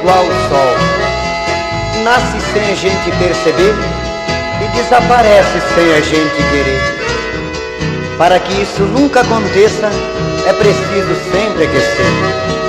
igual o sol. Nasce sem a gente perceber e desaparece sem a gente querer. Para que isso nunca aconteça, é preciso sempre aquecer.